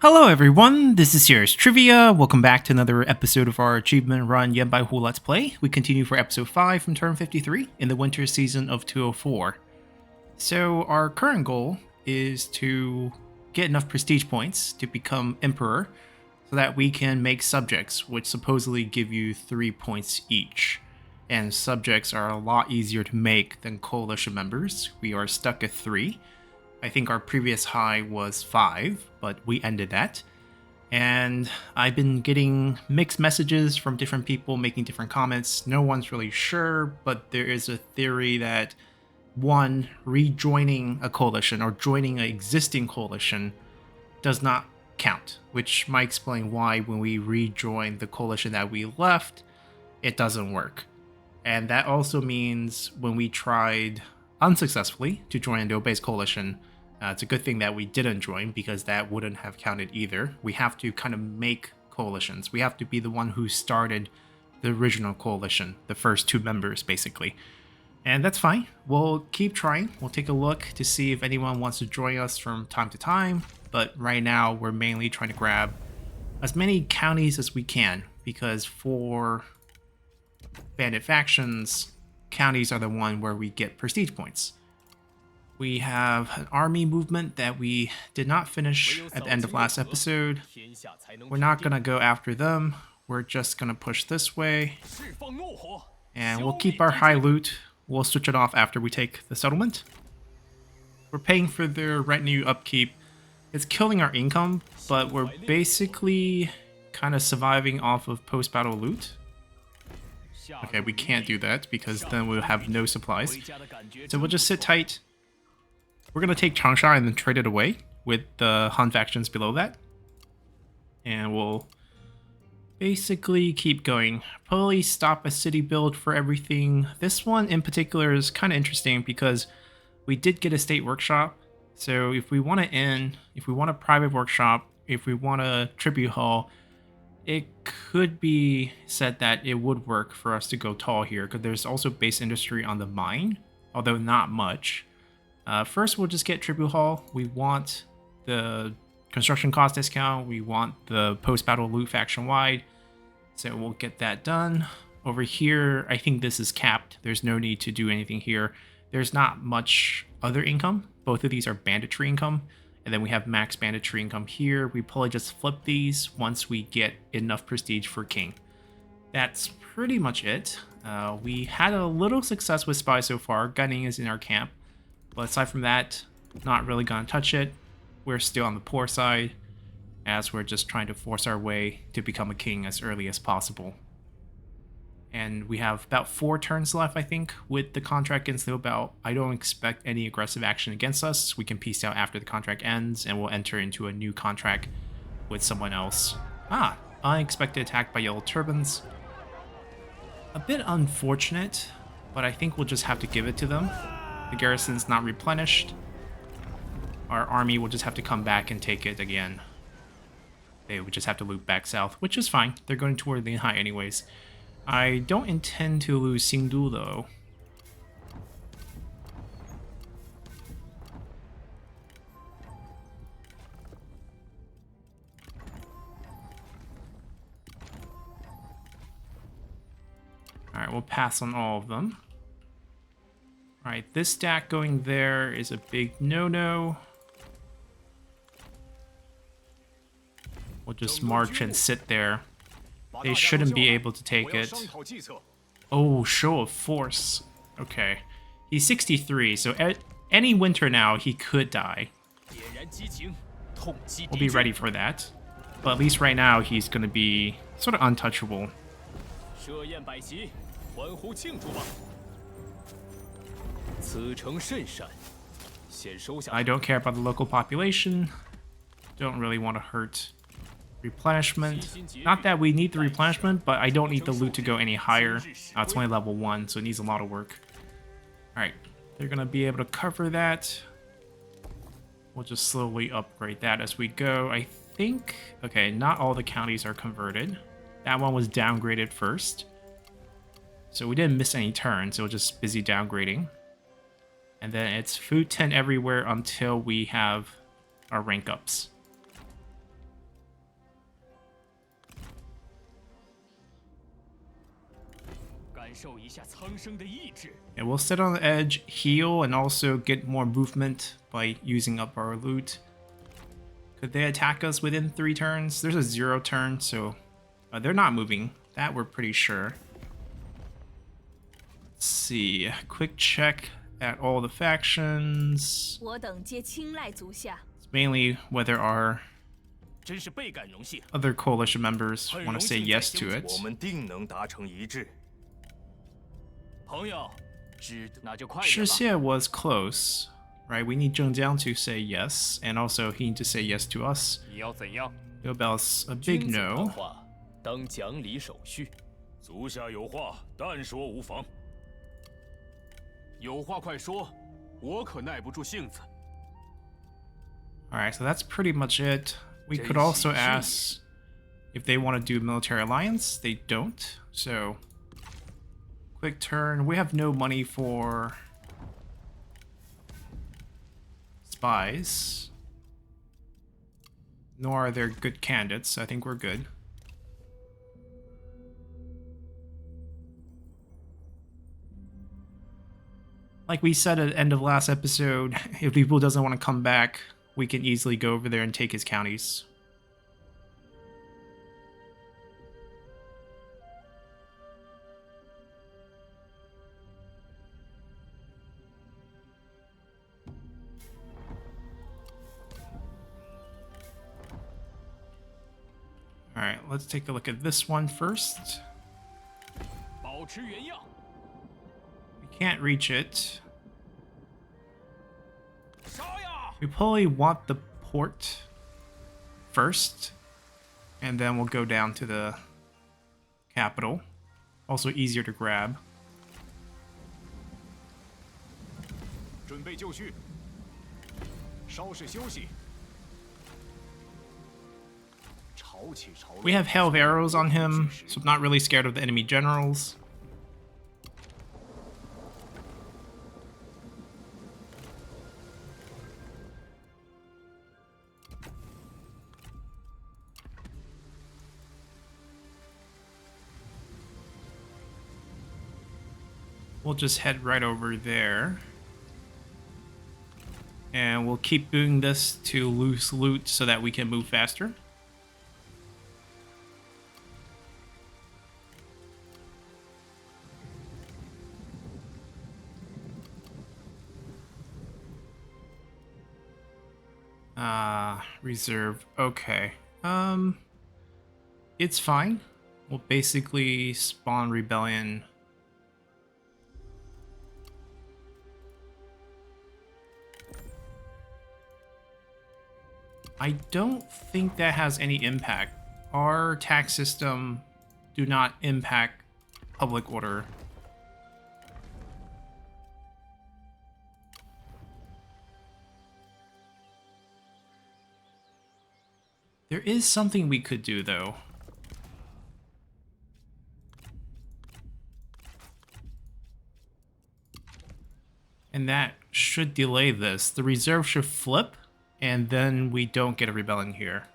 Hello everyone, this is Serious Trivia. Welcome back to another episode of our achievement run Baihu Let's Play. We continue for episode 5 from turn 53 in the winter season of 204. So our current goal is to get enough prestige points to become Emperor so that we can make subjects, which supposedly give you 3 points each. And subjects are a lot easier to make than coalition members. We are stuck at 3. I think our previous high was 5, but we ended that. And I've been getting mixed messages from different people making different comments. No one's really sure, but there is a theory that one, rejoining a coalition or joining an existing coalition does not count, which might explain why when we rejoin the coalition that we left, it doesn't work. And that also means when we tried unsuccessfully to join the Obey's coalition, it's a good thing that we didn't join because that wouldn't have counted either. We have to kind of make coalitions. We have to be the one who started the original coalition, the first 2 members basically. And that's fine. We'll keep trying. We'll take a look to see if anyone wants to join us from time to time. But right now we're mainly trying to grab as many counties as we can because for bandit factions, counties are the one where we get prestige points. We have an army movement that we did not finish at the end of last episode. We're not going to go after them. We're just going to push this way. And we'll keep our high loot. We'll switch it off after we take the settlement. We're paying for their retinue upkeep. It's killing our income, but we're basically kind of surviving off of post-battle loot. Okay, we can't do that because then we'll have no supplies. So we'll just sit tight. We're going to take Changsha and then trade it away with the Han factions below that. And we'll basically keep going. Probably stop a city build for everything. This one in particular is kind of interesting because we did get a state workshop. So if we want to inn, if we want a private workshop, if we want a tribute hall, it could be said that it would work for us to go tall here because there's also base industry on the mine, although not much. First, we'll just get Tribute Hall. We want the construction cost discount. We want the post-battle loot faction-wide. So we'll get that done. Over here, I think this is capped. There's no need to do anything here. There's not much other income. Both of these are banditry income. And then we have max banditry income here. We probably just flip these once we get enough prestige for king. That's pretty much it. We had a little success with Spy so far. Gunning is in our camp. But aside from that, not really gonna touch it. We're still on the poor side, as we're just trying to force our way to become a king as early as possible. And we have about 4 turns left, I think, with the contract against the Obel. I don't expect any aggressive action against us. We can peace out after the contract ends, and we'll enter into a new contract with someone else. Unexpected attack by Yellow Turbans. A bit unfortunate, but I think we'll just have to give it to them. The garrison's not replenished. Our army will just have to come back and take it again. They would just have to loop back south, which is fine. They're going toward the high anyways. I don't intend to lose Singdu though. Alright, we'll pass on all of them. Alright, this stack going there is a big no-no. We'll just march and sit there. They shouldn't be able to take it. Oh, show of force. Okay. He's 63, so at any winter now, he could die. We'll be ready for that. But at least right now, he's going to be sort of untouchable. I don't care about the local population. Don't really want to hurt replenishment. Not that we need the replenishment, but I don't need the loot to go any higher. It's only level 1, so it needs a lot of work. Alright, they're going to be able to cover that. We'll just slowly upgrade that as we go. I think... Okay, not all the counties are converted. That one was downgraded first. So we didn't miss any turns, it was just busy downgrading. And then it's food 10 everywhere until we have our rank ups. And we'll sit on the edge, heal, and also get more movement by using up our loot. Could they attack us within 3 turns? There's a 0 turn, so they're not moving. That we're pretty sure. Let's see. Quick check at all the factions. It's mainly whether our other coalition members want to say yes to it. Shixie was close, right? We need Zheng Jiang to say yes, and also he needs to say yes to us. Liu Bao's a big no. Alright, so that's pretty much it. We could also ask if they want to do military alliance. They don't, so quick turn. We have no money for spies, nor are there good candidates. I think we're good. Like we said at the end of last episode, if people doesn't want to come back, we can easily go over there and take his counties. Alright, let's take a look at this one first. We can't reach it. We probably want the port first, and then we'll go down to the capital. Also easier to grab. We have hail of arrows on him, so I'm not really scared of the enemy generals. We'll just head right over there. And we'll keep doing this to loose loot so that we can move faster. Reserve. Okay. It's fine. We'll basically spawn rebellion. I don't think that has any impact. Our tax system do not impact public order. There is something we could do, though. And that should delay this. The reserve should flip, and then we don't get a rebellion here.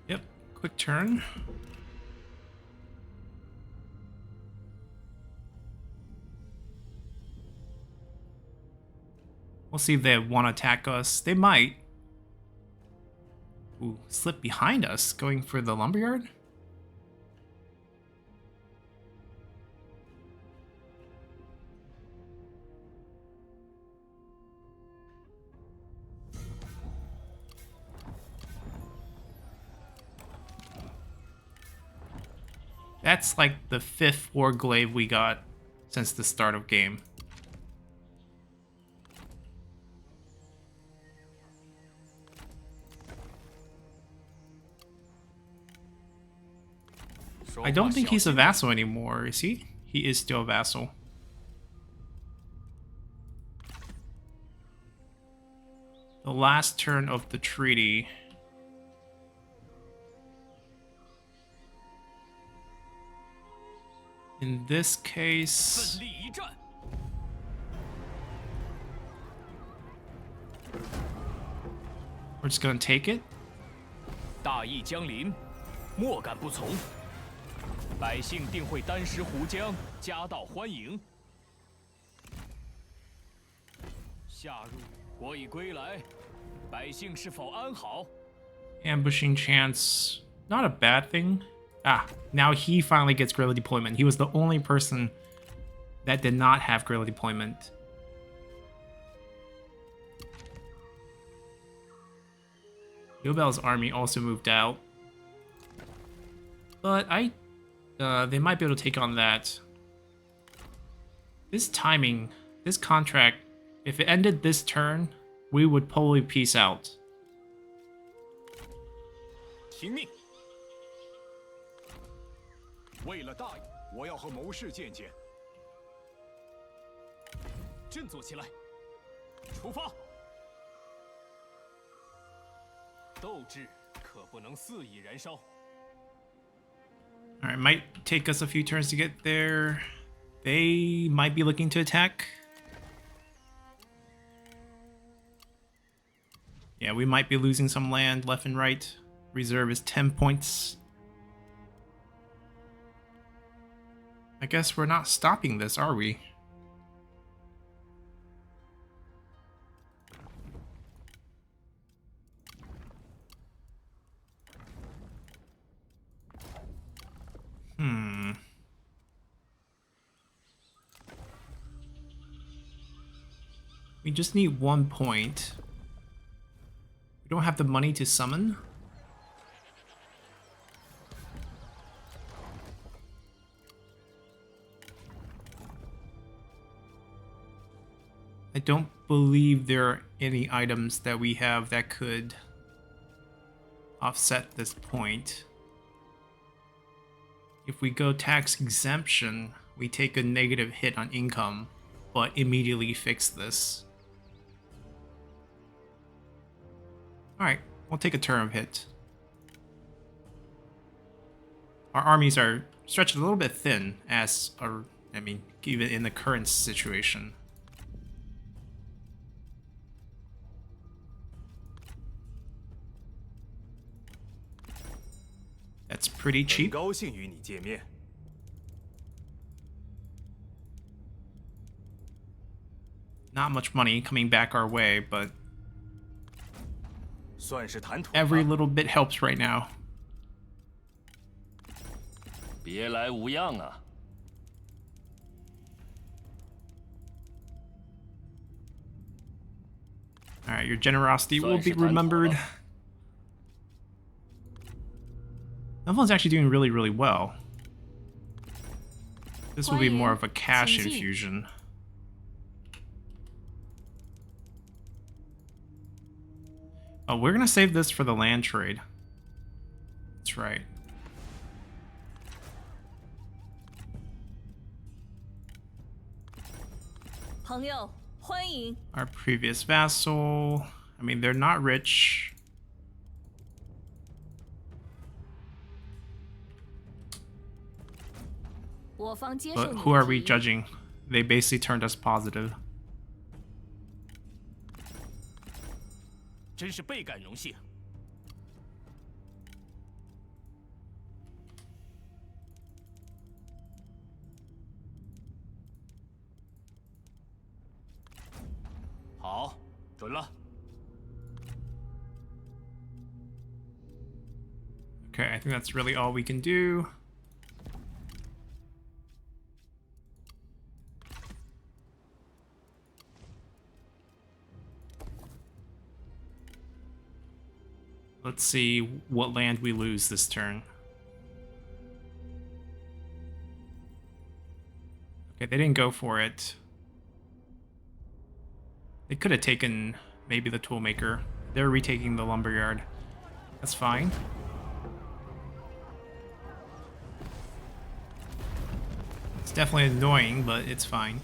Yep, quick turn. We'll see if they want to attack us. They might. Ooh, slip behind us, going for the lumberyard? That's like the 5th warglaive we got since the start of game. I don't think he's a vassal anymore, is he? He is still a vassal. The last turn of the treaty. In this case... We're just gonna take it. 大义将临，莫敢不从。百姓定会丹食湖江，夹道欢迎。夏入，国已归来，百姓是否安好？ Ambushing chance, not a bad thing. Ah, now he finally gets guerrilla deployment. He was the only person that did not have guerrilla deployment. Yobel's army also moved out. But they might be able to take on that. This timing, this contract, if it ended this turn, we would probably peace out. 听命！为了大义，我要和谋士见见。振作起来，出发！斗志可不能肆意燃烧。Alright, might take us a few turns to get there. They might be looking to attack. Yeah, we might be losing some land left and right. Reserve is 10 points. I guess we're not stopping this, are we? We just need 1 point. We don't have the money to summon. I don't believe there are any items that we have that could offset this point. If we go tax exemption, we take a negative hit on income, but immediately fix this. Alright, we'll take a turn of hit. Our armies are stretched a little bit thin as, even in the current situation. That's pretty cheap. 高兴与你见面。 Not much money coming back our way, but 算是谈妥。 every little bit helps right now. 别来无恙啊！ Alright, your generosity will be remembered. Evelyn's actually doing really, really well. This will be more of a cash infusion. Oh, we're gonna save this for the land trade. That's right. Our previous vassal. I mean, they're not rich. But who are we judging? They basically turned us positive. 真是倍感荣幸。好，准了。 Okay, I think that's really all we can do. Let's see what land we lose this turn. Okay, they didn't go for it. They could have taken maybe the toolmaker. They're retaking the lumberyard. That's fine. It's definitely annoying, but it's fine.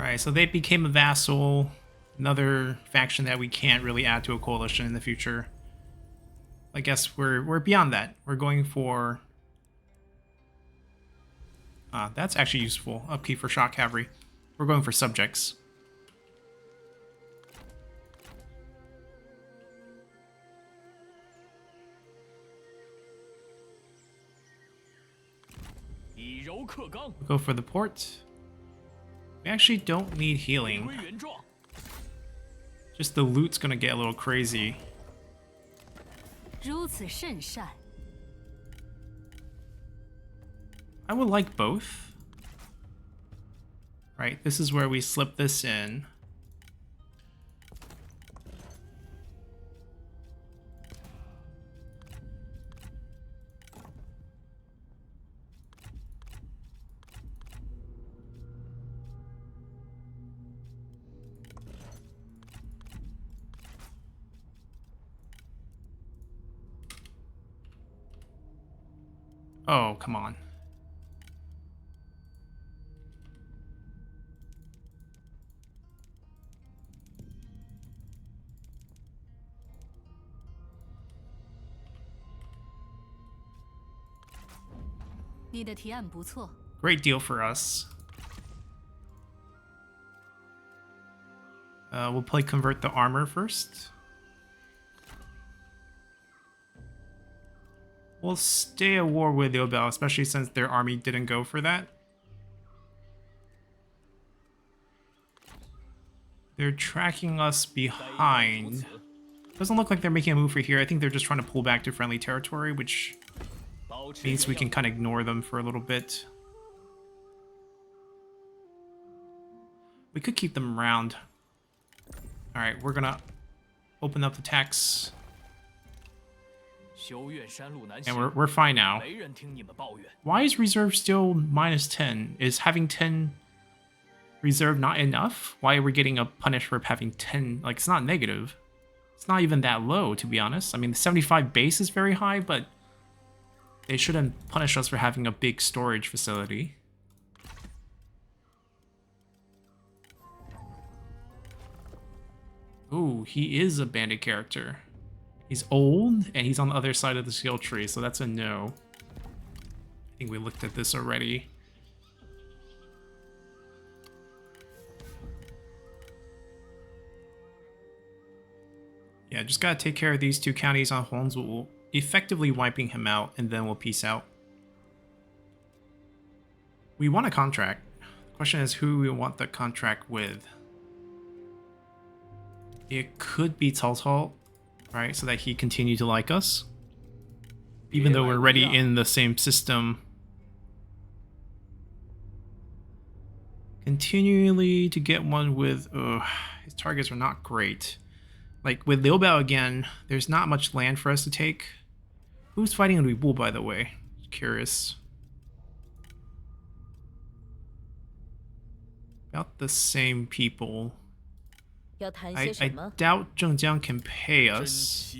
Alright, so they became a vassal. Another faction that we can't really add to a coalition in the future. I guess we're beyond that. We're going for... that's actually useful. Upkeep for shock cavalry. We're going for subjects. We'll go for the port. We actually don't need healing. Just the loot's gonna get a little crazy. I would like both. Right, this is where we slip this in. Oh, come on. Great deal for us. We'll play convert the armor first. We'll stay at war with Liu, especially since their army didn't go for that. They're tracking us behind. Doesn't look like they're making a move for here. I think they're just trying to pull back to friendly territory, which means we can kind of ignore them for a little bit. We could keep them around. Alright, we're gonna open up the tax. And we're fine now. Why is reserve still -10? Is having 10 reserve not enough? Why are we getting a punish for having 10? Like, it's not negative. It's not even that low, to be honest. I mean, the 75 base is very high, but they shouldn't punish us for having a big storage facility. Ooh, he is a bandit character. He's old, and he's on the other side of the skill tree, so that's a no. I think we looked at this already. Yeah, just gotta take care of these two counties on Holmes. We'll effectively wiping him out, and then we'll peace out. We want a contract. The question is who we want the contract with. It could be Cao, right? So that he continued to like us. Even though we're already in the same system. Continually to get one with... his targets are not great. Like, with Liu again, there's not much land for us to take. Who's fighting in Weibo, by the way? Curious. About the same people. I doubt Zhengjiang can pay us.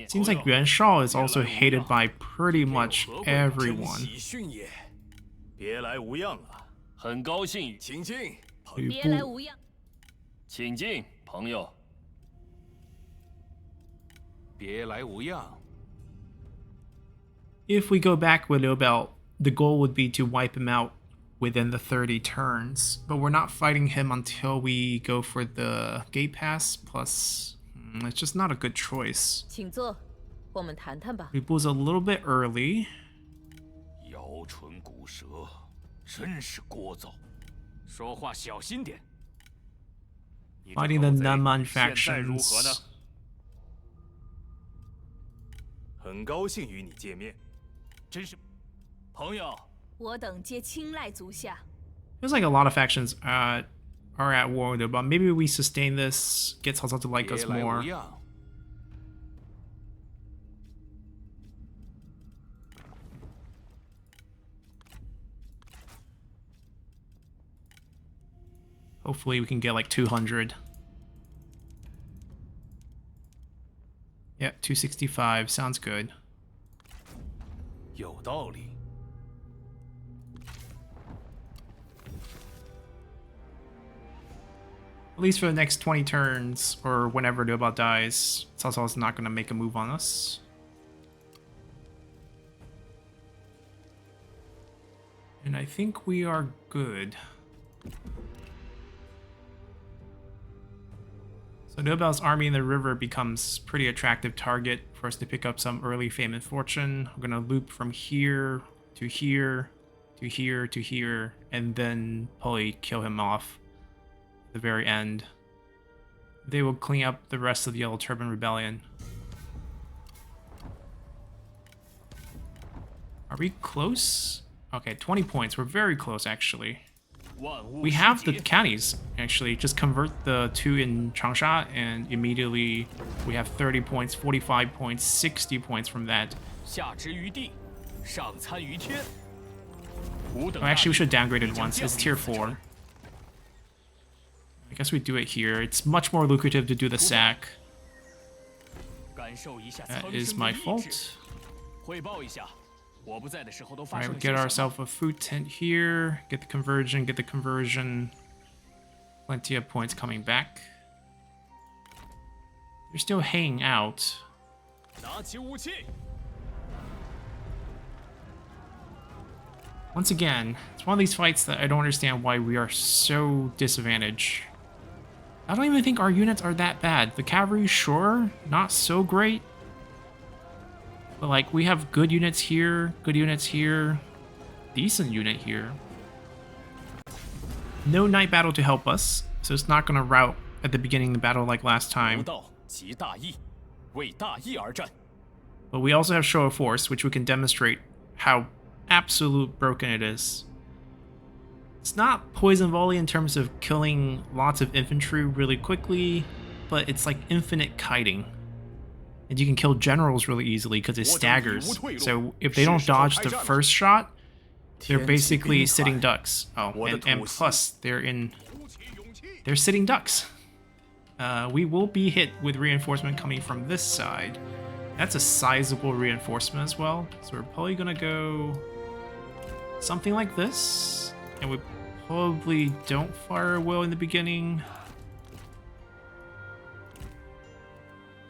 Seems like Yuan Shao is also hated by pretty much everyone. If we go back with Liu, the goal would be to wipe him out within the 30 turns, but we're not fighting him until we go for the gate pass, plus it's just not a good choice. Weibo's a little bit early. Fighting the Nanman factions. Feels like a lot of factions are at war with it, but maybe we sustain this, get Cao Cao to like us more. Hopefully we can get like 200. Yep, 265, sounds good. At least for the next 20 turns, or whenever Liu Bao dies, Cao Cao is not going to make a move on us. And I think we are good. So Liu Bao's army in the river becomes a pretty attractive target for us to pick up some early fame and fortune. We're going to loop from here to here to here to here, and then probably kill him off at the very end. They will clean up the rest of the Yellow Turban Rebellion. Are we close? Okay, 20 points. We're very close, actually. We have the counties, actually. Just convert the 2 in Changsha, and immediately we have 30 points, 45 points, 60 points from that. Oh, actually, we should downgrade it once. It's tier 4. I guess we do it here. It's much more lucrative to do the sack. That is my fault. Alright, we get ourselves a food tent here. Get the conversion, get the conversion. Plenty of points coming back. They're still hanging out. Once again, it's one of these fights that I don't understand why we are so disadvantaged. I don't even think our units are that bad. The cavalry, sure, not so great. But like, we have good units here, decent unit here. No night battle to help us, so it's not gonna rout at the beginning of the battle like last time. But we also have show of force, which we can demonstrate how absolute broken it is. It's not poison volley in terms of killing lots of infantry really quickly, but it's like infinite kiting. And you can kill generals really easily because it staggers. So if they don't dodge the first shot, they're basically sitting ducks. Oh, and plus they're sitting ducks. We will be hit with reinforcement coming from this side. That's a sizable reinforcement as well. So we're probably gonna go something like this. And we probably don't fire well in the beginning.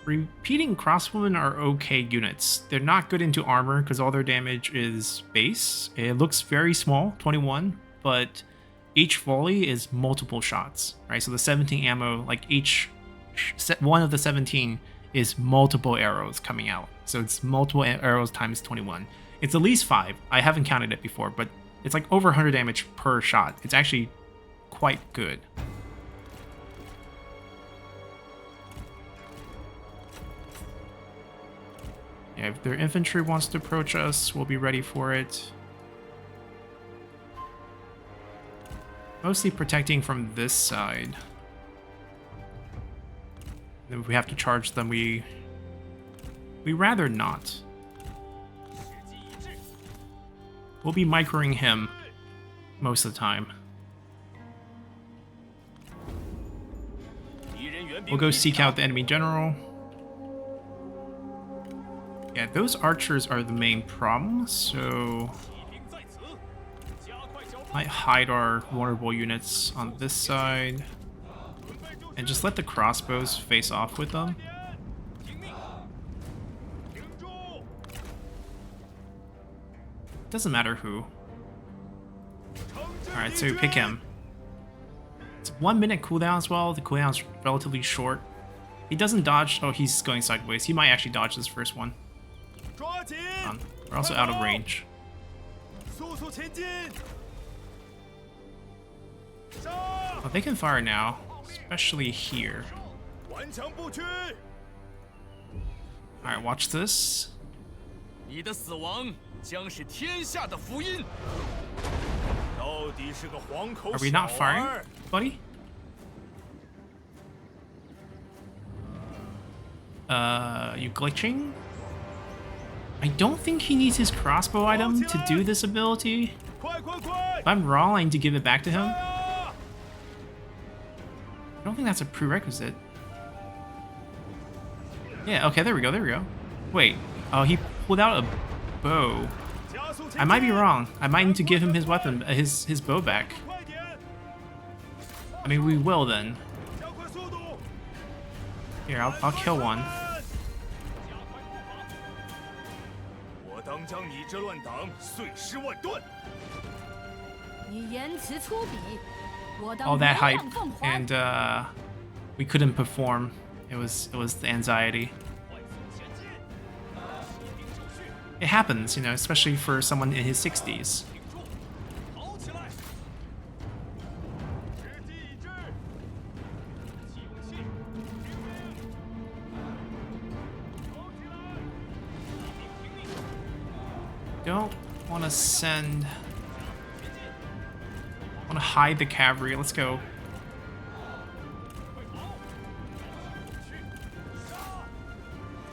Repeating crossbowmen are okay units. They're not good into armor because all their damage is base. It looks very small, 21, but each volley is multiple shots, right? So the 17 ammo, like each one of the 17 is multiple arrows coming out. So it's multiple arrows times 21. It's at least 5. I haven't counted it before, but it's like over 100 damage per shot. It's actually quite good. Yeah, if their infantry wants to approach us, we'll be ready for it. Mostly protecting from this side. If we have to charge them, we rather not. We'll be microing him most of the time. We'll go seek out the enemy general. Yeah, those archers are the main problem, so might hide our vulnerable units on this side and just let the crossbows face off with them. Doesn't matter who. Alright, so we pick him. It's 1 minute cooldown as well. The cooldown's relatively short. He doesn't dodge. Oh, he's going sideways. He might actually dodge this first one. We're also out of range. Oh, they can fire now, especially here. Alright, watch this. Are we not firing, buddy? You glitching? I don't think he needs his crossbow item to do this ability. If I'm wrong, I need to give it back to him. I don't think that's a prerequisite. Yeah, okay, there we go. Wait, oh, he pulled out a bow. I might be wrong. I might need to give him his weapon, his bow back. I mean, we will then. Here, I'll kill one. 我当将你这乱党碎尸万段。 All that hype and we couldn't perform. It was the anxiety. It happens, you know, especially for someone in his 60s. Don't want to send. Want to hide the cavalry. Let's go.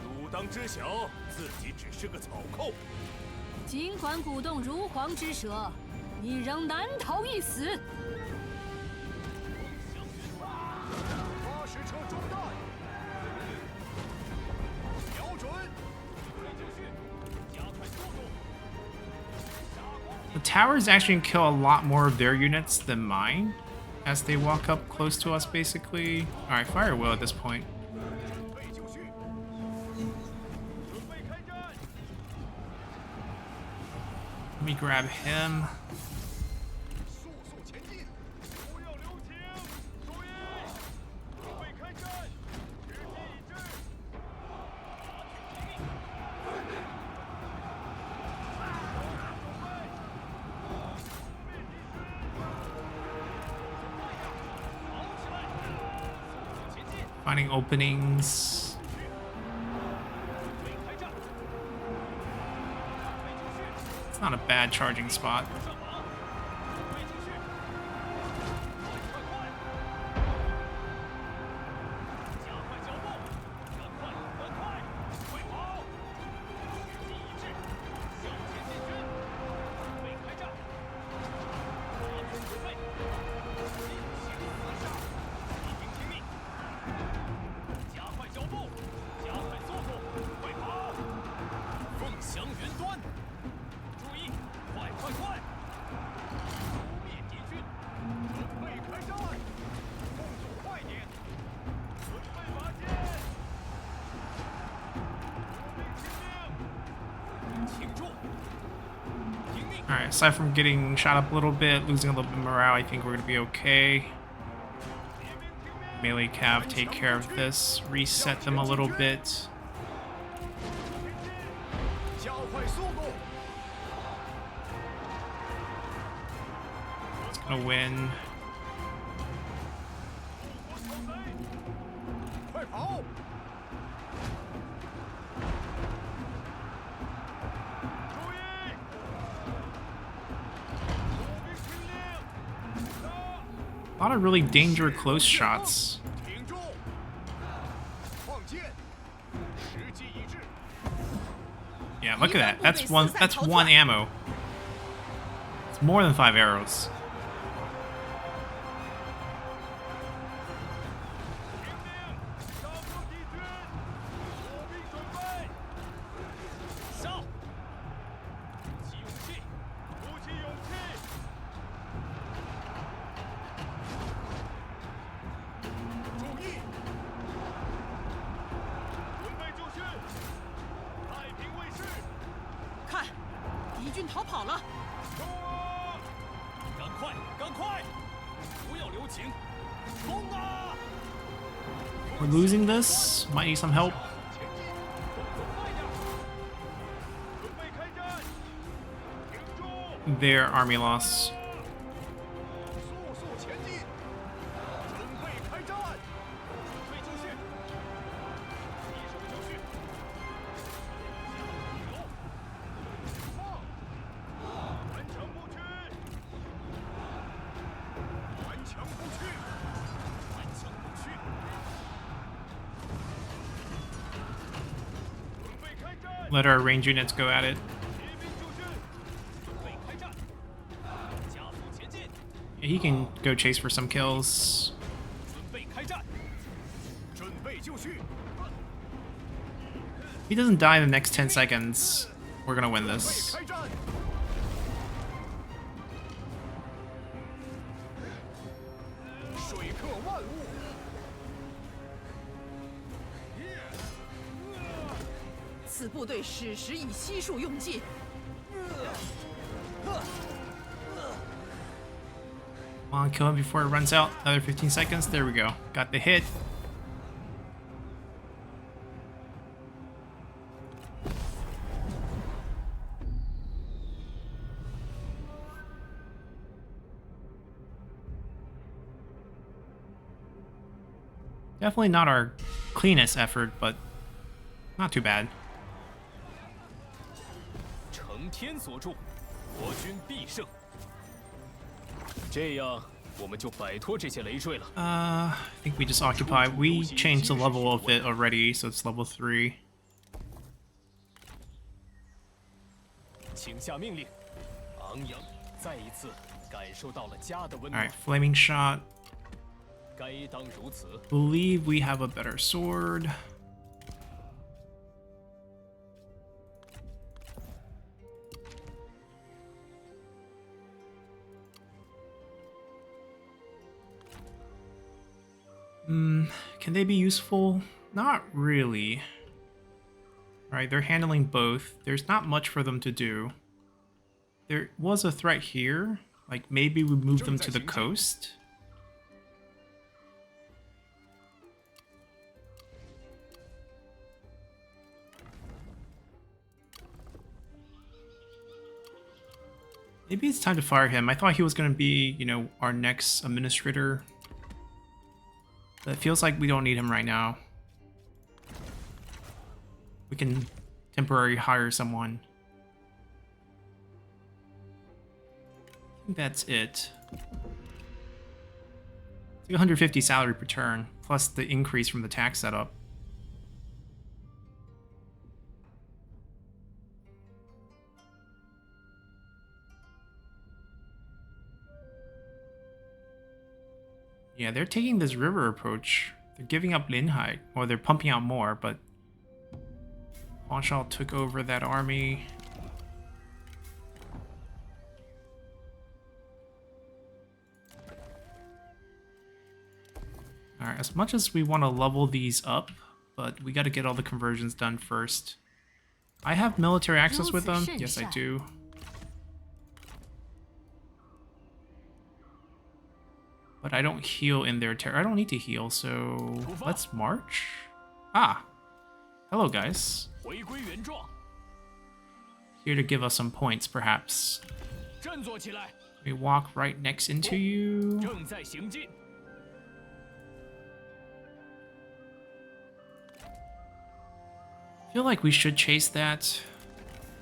鲁当知晓自己只是个草寇。尽管鼓动如簧之舌，你仍难逃一死。80车中弹，瞄准，准备就绪，加快速度。 The towers actually kill a lot more of their units than mine as they walk up close to us, basically. Alright, fire will at this point. Let me grab him. Finding openings. It's not a bad charging spot. Alright, aside from getting shot up a little bit, losing a little bit of morale, I think we're going to be okay. Melee cav take care of this, reset them a little bit. It's going to win. A lot of really dangerous close shots. Yeah, look at that. That's one ammo. It's more than 5 arrows. We're losing this. Might need some help. Their army loss. Let our range units go at it. Yeah, he can go chase for some kills. If he doesn't die in the next 10 seconds, we're gonna win this. 此部队矢石已悉数用尽。Come on, kill him before it runs out. Another 15 seconds. There we go. Got the hit. Definitely not our cleanest effort, but not too bad. 承天所助，国军必胜。这样我们就摆脱这些累赘了。I think we just occupy. We changed the level of it already, so it's level 3. 请下命令，昂扬再一次感受到了家的温 All 暖 right,。flaming shot. 该当如此。 Believe we have a better sword. Can they be useful? Not really. Right, they're handling both. There's not much for them to do. There was a threat here. Like, maybe we move them to the coast. Maybe it's time to fire him. I thought he was going to be, you know, our next administrator. But it feels like we don't need him right now. We can temporarily hire someone. I think that's it. It's like 150 salary per turn, plus the increase from the tax setup. Yeah, they're taking this river approach. They're giving up Linhai, or they're pumping out more, but Huang Shao took over that army. Alright, as much as we want to level these up, but we got to get all the conversions done first. I have military access with them. Yes, I do. But I don't heal in their I don't need to heal, so let's march. Ah, hello guys. 回归原状， Here to give us some points, perhaps. 振作起来， We walk right next into you. 正在行进。 Feel like we should chase that.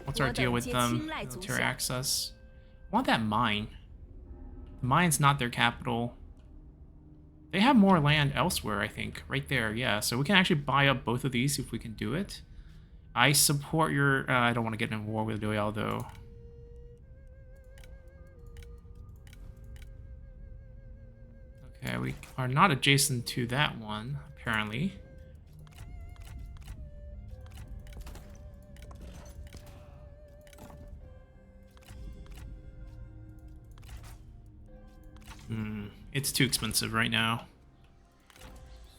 What's our deal with them? Military access. I want that mine. The mine's not their capital. They have more land elsewhere, I think. Right there, yeah. So we can actually buy up both of these if we can do it. I support your... I don't want to get in war with Doyal, though. Okay, we are not adjacent to that one, apparently. It's too expensive right now.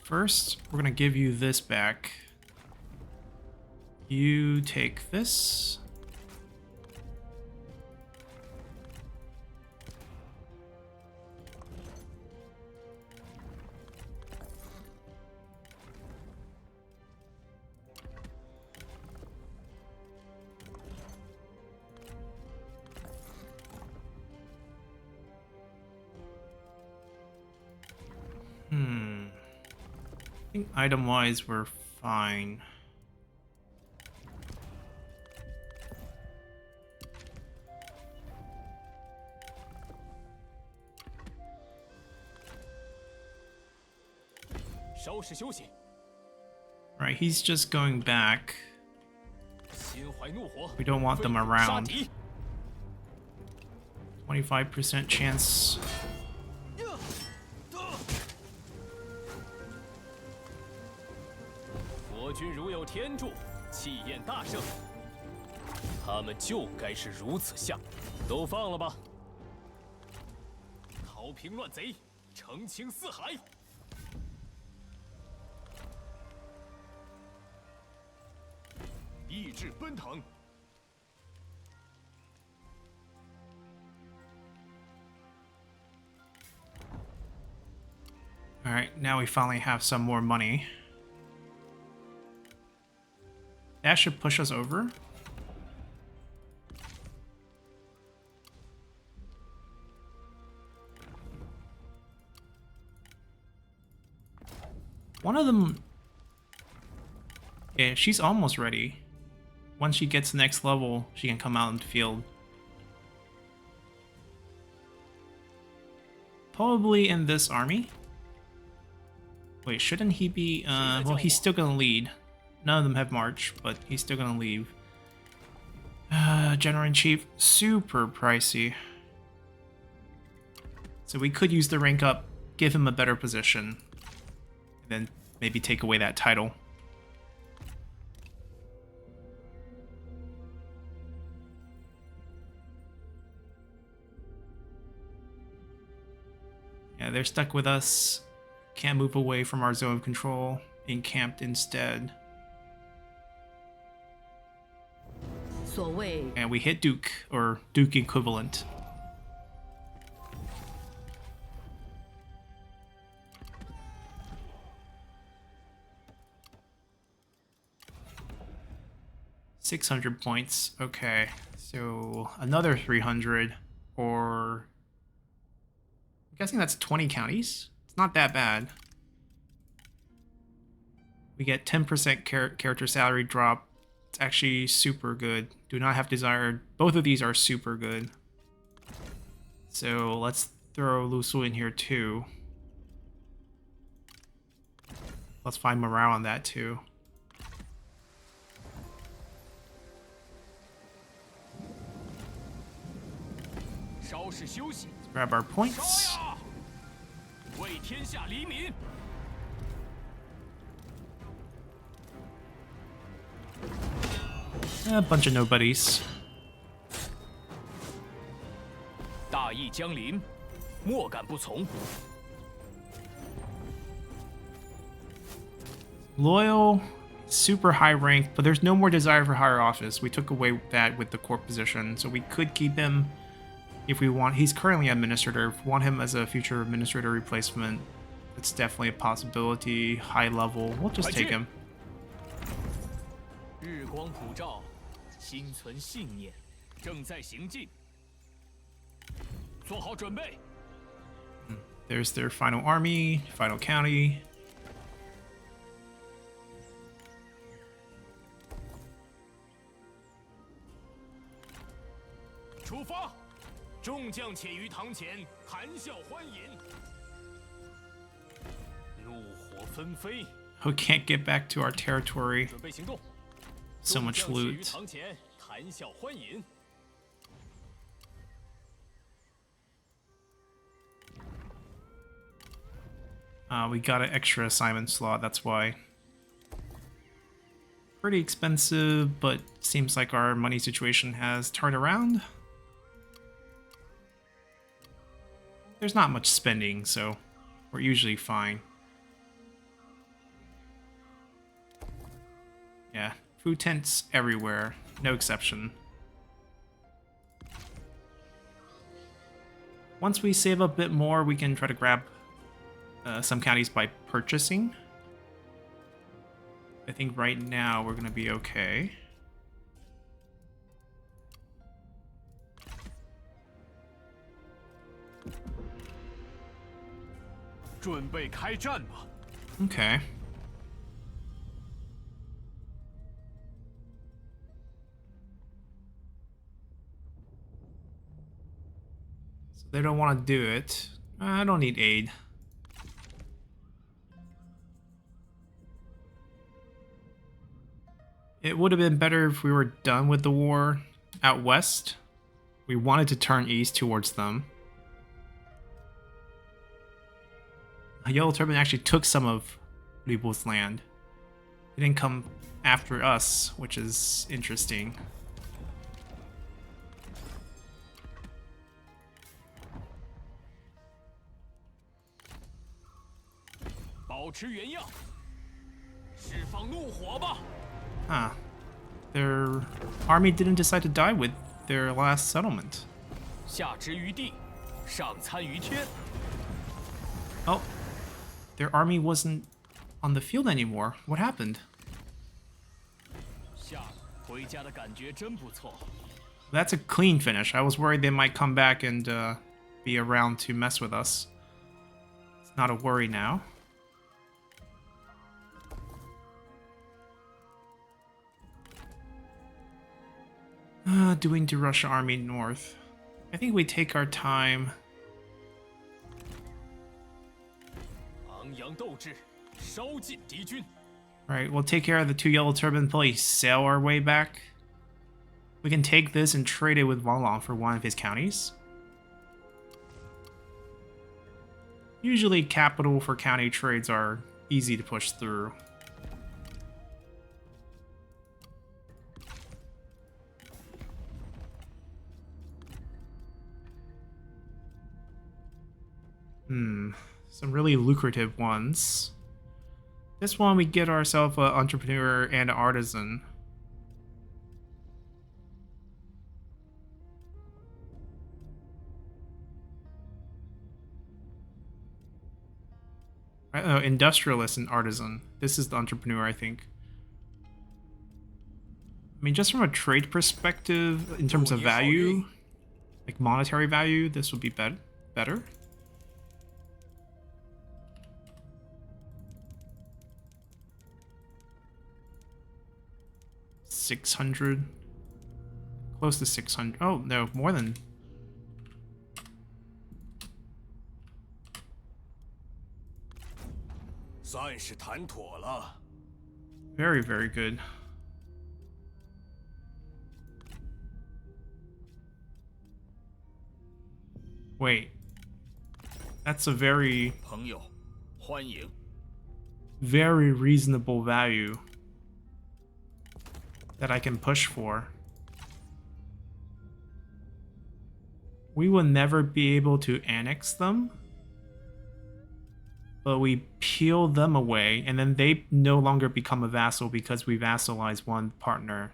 First, we're gonna give you this back. You take this. I think item-wise we're fine. Right, he's just going back. We don't want them around. 25% chance. 意志奔腾。 Alright, now we finally have some more money. That should push us over. One of them... Yeah, she's almost ready. Once she gets the next level, she can come out in the field. Probably in this army. Wait, shouldn't he be... well, he's still gonna lead. None of them have march, but he's still gonna leave. General-in-Chief, super pricey. So we could use the rank up, give him a better position, and then maybe take away that title. Yeah, they're stuck with us. Can't move away from our zone of control. Encamped instead. 所谓 And we hit Duke, or Duke equivalent. $600 points. Okay, so another 300, or I'm guessing that's 20 counties. It's not that bad. We get 10% character salary drop. It's actually super good. Do not have desired. Both of these are super good. So let's throw Lu Su in here too. Let's find morale on that too. Let's grab our points. 为天下黎民。 A bunch of nobodies. 大义将临，莫敢不从。 Loyal, super high rank, but there's no more desire for higher office. We took away that with the court position, so we could keep him if we want. He's currently administrator. If we want him as a future administrator replacement, it's definitely a possibility. High level, we'll just take him. 日光普照，心存信念，正在行进。做好准备。 There's their final army, final county. 出发！众将且于堂前谈笑欢饮，怒火纷飞。 Who can't get back to our territory? 准备行动。 So much 众将且于 loot. 堂前谈笑欢饮。 We got an extra assignment slot, that's why. Pretty expensive, but seems like our money situation has turned around. There's not much spending, so we're usually fine. Yeah, food tents everywhere, no exception. Once we save a bit more, we can try to grab some counties by purchasing. I think right now we're gonna be okay. Okay. So they don't want to do it. I don't need aid. It would have been better if we were done with the war out west. We wanted to turn east towards them. Yellow Turban actually took some of Libu's land. They didn't come after us, which is interesting. Huh. their army didn't decide to die with their last settlement. 下之于地，上参于天。 Oh, their army wasn't on the field anymore. What happened? 下回家的感觉真不错。 That's a clean finish. I was worried they might come back and be around to mess with us. It's not a worry now. Doing to Russia army north. I think we take our time. 昂扬斗志，烧尽敌军。 Right, we'll take care of the 2 yellow turban, probably sail our way back. We can take this and trade it with Wang Lang for one of his counties. Usually capital for county trades are easy to push through. Some really lucrative ones. This one we get ourselves an entrepreneur and an artisan. Industrialist and artisan. This is the entrepreneur, I think. I mean, just from a trade perspective, in terms of value, like monetary value, this would be better. $600, close to 600. Oh no, more than. Very, very good. Wait, that's a very 朋友，欢迎。 very reasonable value that I can push for. We will never be able to annex them, but we peel them away, and then they no longer become a vassal because we vassalize one partner.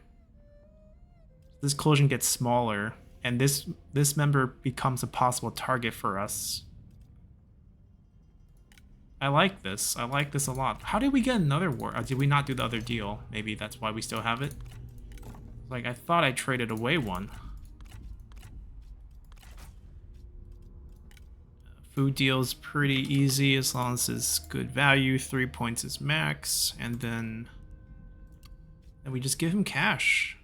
This coalition gets smaller, and this member becomes a possible target for us. I like this. I like this a lot. How did we get another war? Did we not do the other deal? Maybe that's why we still have it. Like, I thought I traded away one. Food deal's pretty easy as long as it's good value. 3 points is max, and then we just give him cash.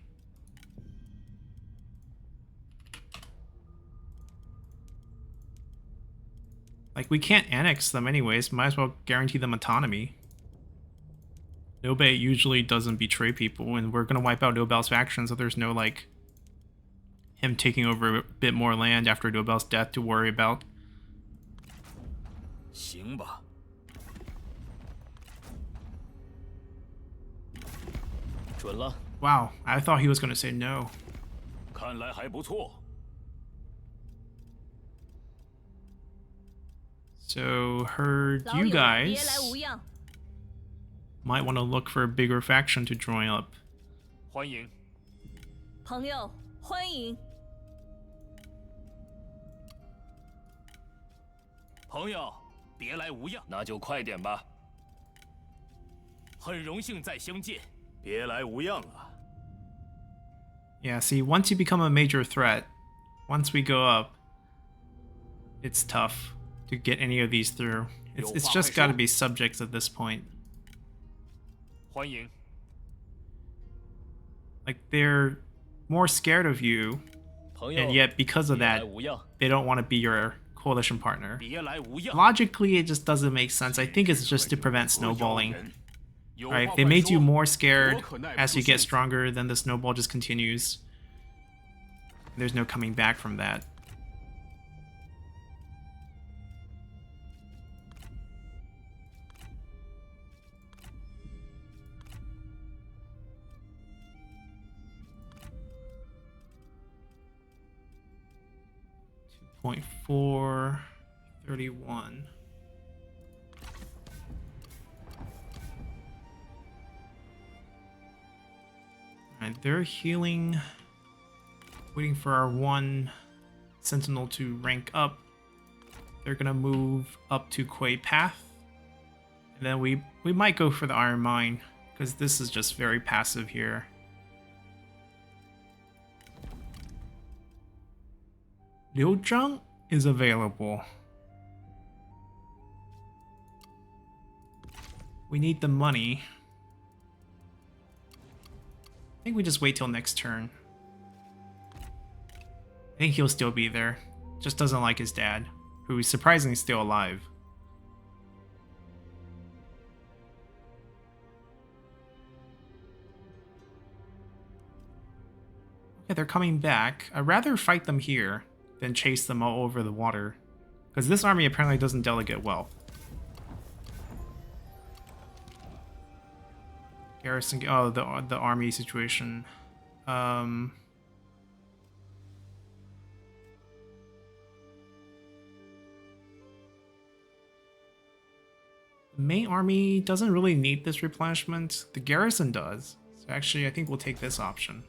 Like, we can't annex them anyways. Might as well guarantee them autonomy. Nobel usually doesn't betray people, and we're gonna wipe out Nobel's faction, so there's no, like, him taking over a bit more land after Nobel's death to worry about. 行吧。准了。 Wow, I thought he was gonna say no. 看来还不错。 So, heard you guys might want to look for a bigger faction to join up. 欢迎。朋友，欢迎。朋友，别来无恙。那就快点吧。很荣幸再相见。别来无恙啊。 Yeah, see, once you become a major threat, once we go up, it's tough to get any of these through. It's just got to be subjects at this point. 欢迎。 Like, they're more scared of you, and yet because of that, they don't want to be your coalition partner. 别来无恙。 Logically, it just doesn't make sense. I think it's just to prevent snowballing. Right? If they made you more scared as you get stronger, then the snowball just continues. There's no coming back from that. .4 31. Alright, they're healing. Waiting for our one sentinel to rank up. They're gonna move up to Quay Path. And then we might go for the Iron Mine, because this is just very passive here. Liuzhang is available. We need the money. I think we just wait till next turn. I think he'll still be there. Just doesn't like his dad, who is surprisingly still alive. Okay, they're coming back. I'd rather fight them here than chase them all over the water, because this army apparently doesn't delegate well. Garrison, oh, the army situation. The main army doesn't really need this replenishment. The garrison does. So actually, I think we'll take this option.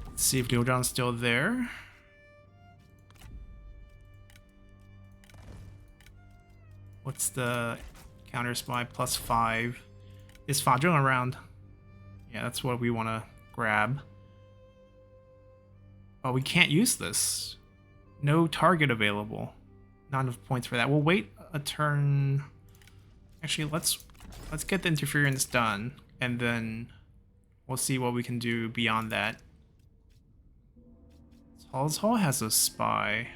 Let's see if Liuzhang's still there. What's the counter spy? +5. Is Fa Zheng around? Yeah, that's what we want to grab. Oh, we can't use this. No target available. Not enough points for that. We'll wait a turn. Actually, let's get the interference done, and then we'll see what we can do beyond that. Hall's Hall has a spy.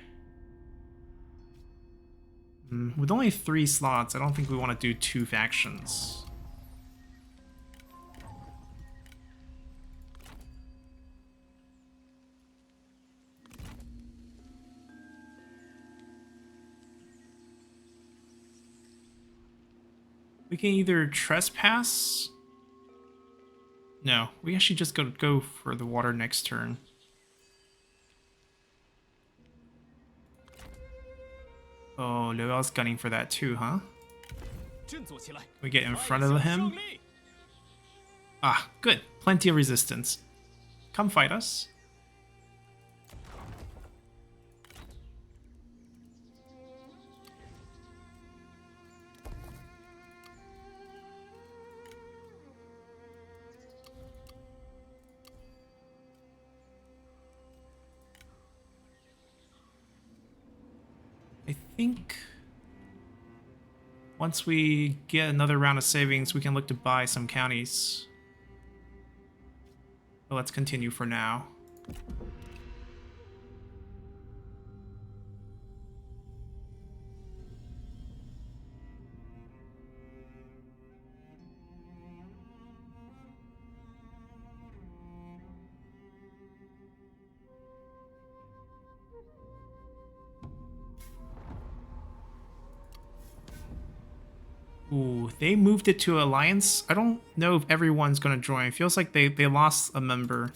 With only 3 slots, I don't think we want to do 2 factions. We can either trespass. No, we actually just go for the water next turn. Oh, Liu Yao's gunning for that too, huh? We get in front of him. Ah, good. Plenty of resistance. Come fight us. I think once we get another round of savings, we can look to buy some counties. But let's continue for now. Ooh, they moved it to Alliance. I don't know if everyone's gonna join. It feels like they lost a member.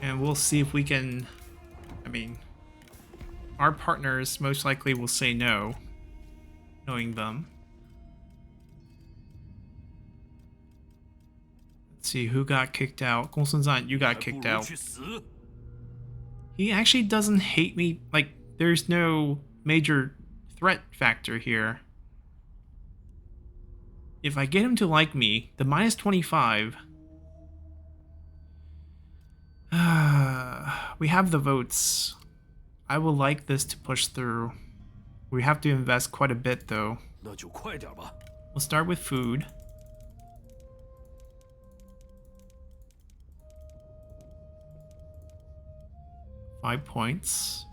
And we'll see if we can... I mean, our partners most likely will say no, knowing them. Let's see, who got kicked out? Gongsun-zan, you got kicked out. He actually doesn't hate me. Like, there's no major threat factor here. If I get him to like me, the -25... we have the votes. I will like this to push through. We have to invest quite a bit though. We'll start with food. Five points.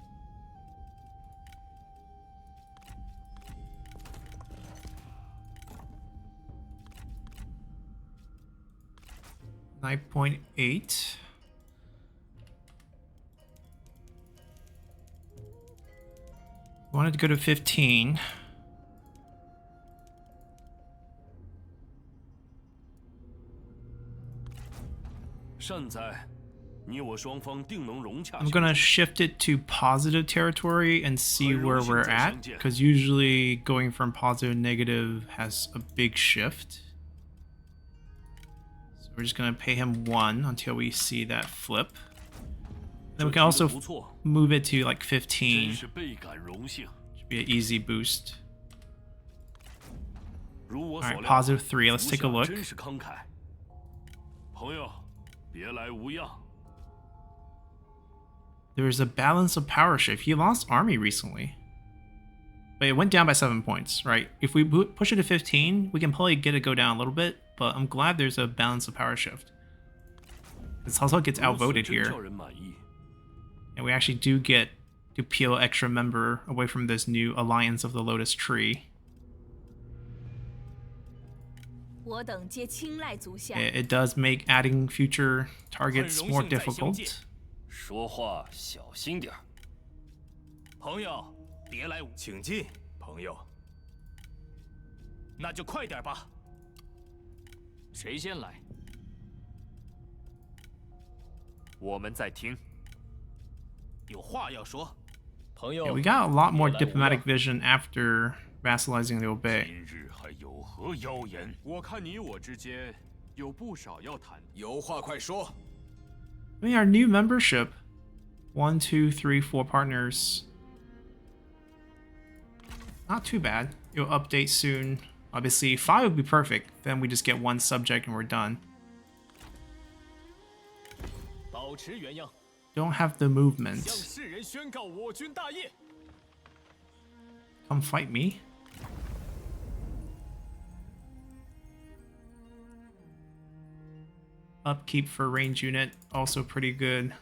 $9.8. Wanted to go to 15. 善哉，你我双方定能融洽。 I'm gonna shift it to positive territory and see where we're at, because usually going from positive to negative has a big shift. So we're just gonna pay him 1 until we see that flip. Then we can also move it to like 15. Should be an easy boost. Alright, positive 3. Let's take a look. There's a balance of power shift. He lost army recently. But it went down by 7 points, right? If we push it to 15, we can probably get it go down a little bit, but I'm glad there's a balance of power shift. This also gets outvoted here. And we actually do get to peel extra member away from this new Alliance of the Lotus Tree. It does make adding future targets more difficult. 说话小心点。朋友，别来，请进，朋友。那就快点吧。谁先来？我们在听。有话要说，朋友。 Yeah, we got a lot more diplomatic vision after vassalizing Liu Bei. 今日还有何妖言？我看你我之间有不少要谈。有话快说。 I mean, our new membership. 1, 2, 3, 4 partners. Not too bad. It'll update soon. Obviously, 5 would be perfect. Then we just get 1 subject and we're done. 保持原样。 Don't have the movement. 向世人宣告我军大业。 Come fight me. Upkeep for range unit, also pretty good.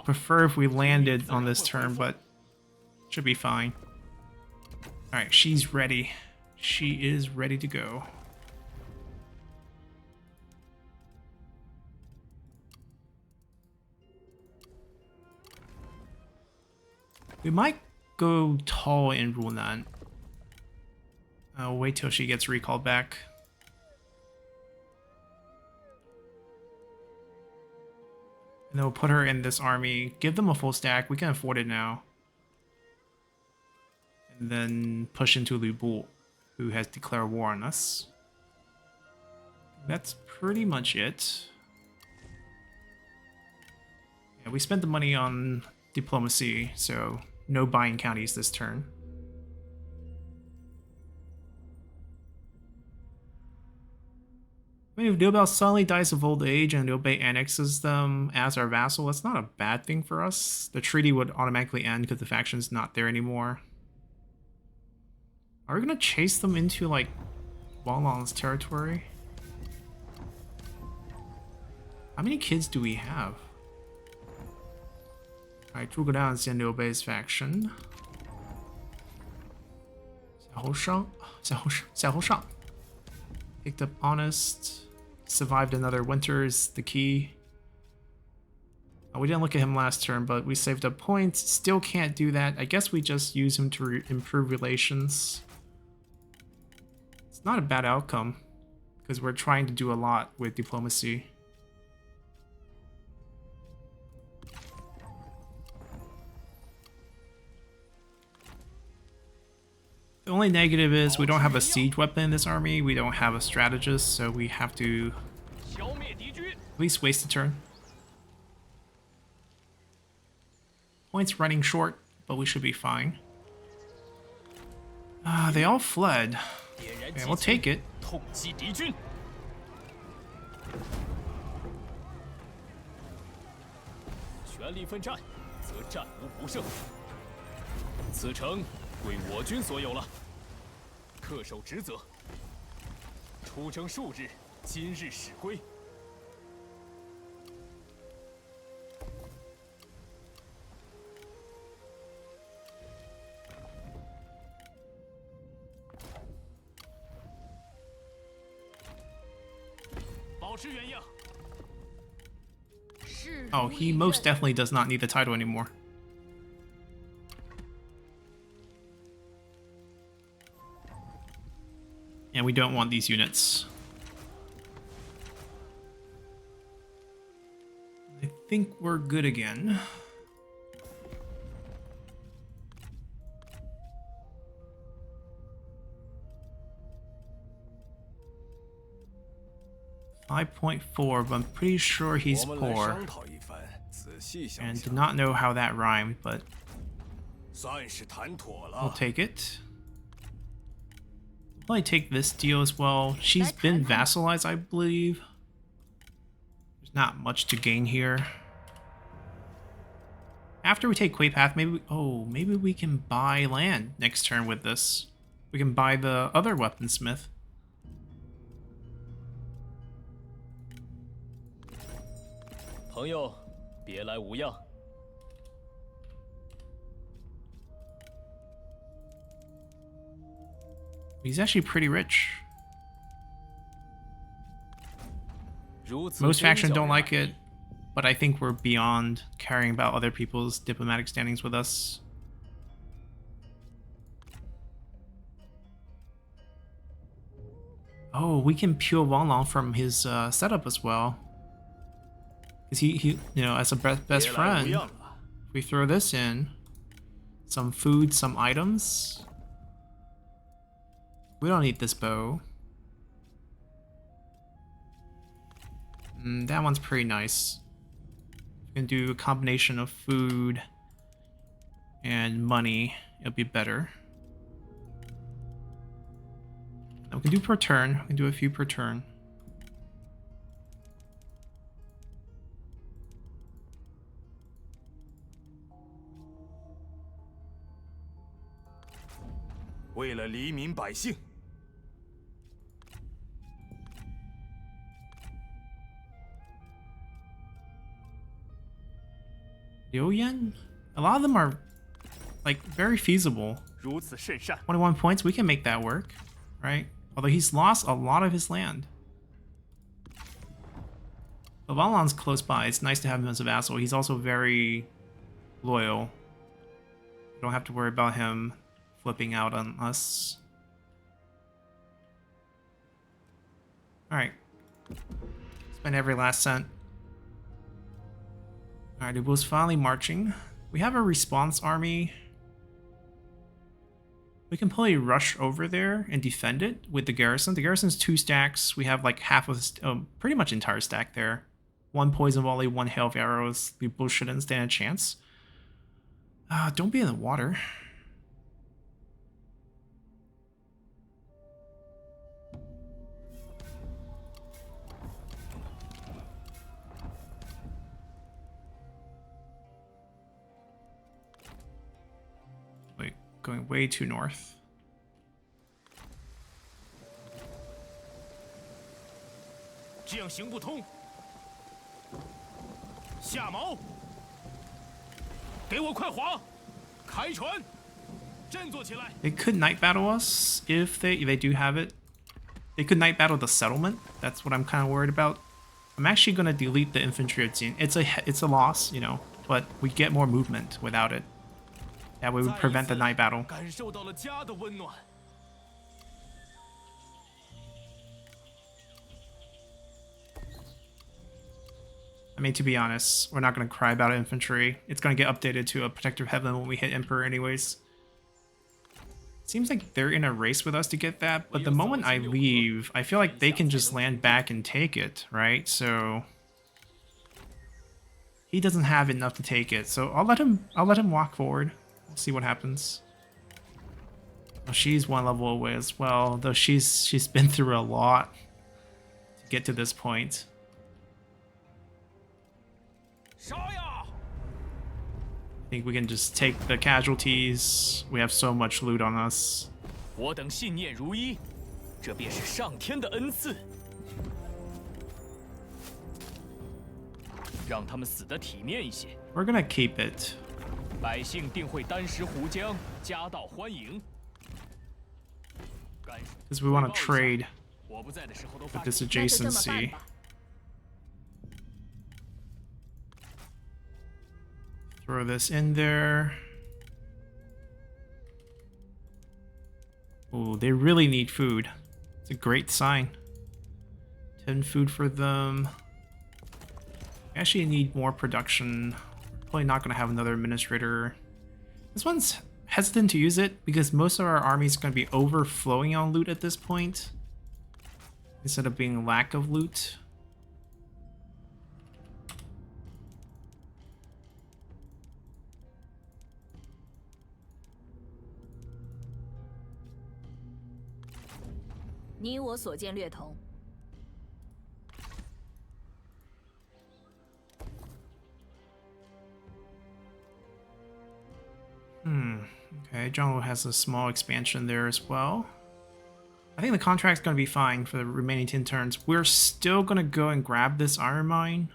Prefer if we landed on this turn, but should be fine. Alright, she's ready. She is ready to go. We might go tall in Runan. I'll wait till she gets recalled back. And then we'll put her in this army. Give them a full stack. We can afford it now. And then push into Lu Bu, who has declared war on us. That's pretty much it. Yeah, we spent the money on diplomacy, so no buying counties this turn. I mean, if Liu Biao suddenly dies of old age and Liu Bei annexes them as our vassal, that's not a bad thing for us. The treaty would automatically end because the faction's not there anymore. Are we gonna chase them into, like, Walong's territory? How many kids do we have? Alright, Zhuge Liang is in Liu Bei's faction. Xiahou Shang. Picked up Honest. Survived another winter is the key. We didn't look at him last turn, but we saved up points. Still can't do that. I guess we just use him to improve relations. It's not a bad outcome, because we're trying to do a lot with diplomacy. The only negative is we don't have a siege weapon in this army, we don't have a strategist, so we have to at least waste a turn. Points running short, but we should be fine. They all fled. Okay, we'll take it. 全力奋战，则战无不胜。此城归我军所有了，恪守职责。出征数日，今日始归。保持原样。 Oh, he most definitely does not need the title anymore. And we don't want these units. I think we're good again. .4, but I'm pretty sure he's poor. And did not know how that rhymed, but we'll take it. I'll probably take this deal as well. She's been vassalized, I believe. There's not much to gain here. After we take Kuei Path, maybe we can buy land next turn with this. We can buy the other weaponsmith. He's actually pretty rich. Most factions don't like it, but I think we're beyond caring about other people's diplomatic standings with us. Oh, we can peel Wanlong from his setup as well. Because he, you know, as a best friend, if we throw this in, some food, some items. We don't need this bow. That one's pretty nice. We can do a combination of food and money. It'll be better. And we can do per turn. We can do a few per turn. Liu Yan? A lot of them are like very feasible. 21 points, we can make that work, right? Although he's lost a lot of his land. But Wanlong's close by. It's nice to have him as a vassal. He's also very loyal. We don't have to worry about him flipping out on us. Alright. Spend every last cent. Alright, it was finally marching. We have a response army. We can probably rush over there and defend it with the garrison. The garrison's 2 stacks. We have like half of pretty much entire stack there. 1 poison volley, 1 hail of arrows. We both shouldn't stand a chance. Don't be in the water. Wait, going way too north. They could night battle us if they do have it. They could night battle the settlement. That's what I'm kind of worried about. I'm actually going to delete the infantry of Jin. It's a loss, you know, but we get more movement without it. That way we prevent the night battle. I mean, to be honest, we're not going to cry about infantry. It's going to get updated to a Protector Heaven when we hit Emperor anyways. Seems like they're in a race with us to get that, but the moment I leave, I feel like they can just land back and take it, right? So he doesn't have enough to take it, so I'll let him walk forward. We'll see what happens. Well, she's 1 level away as well, though she's been through a lot to get to this point. I think we can just take the casualties. We have so much loot on us. We're gonna keep it. Because we want to trade with this adjacency. Throw this in there. Oh, they really need food. It's a great sign. 10 food for them. We actually need more production. We're probably not going to have another administrator. This one's hesitant to use it because most of our army is going to be overflowing on loot at this point instead of being lack of loot.你我所见略同。Okay, Jungle has a small expansion there as well. I think the contract's going to be fine for the remaining 10 turns. We're still going to go and grab this iron mine.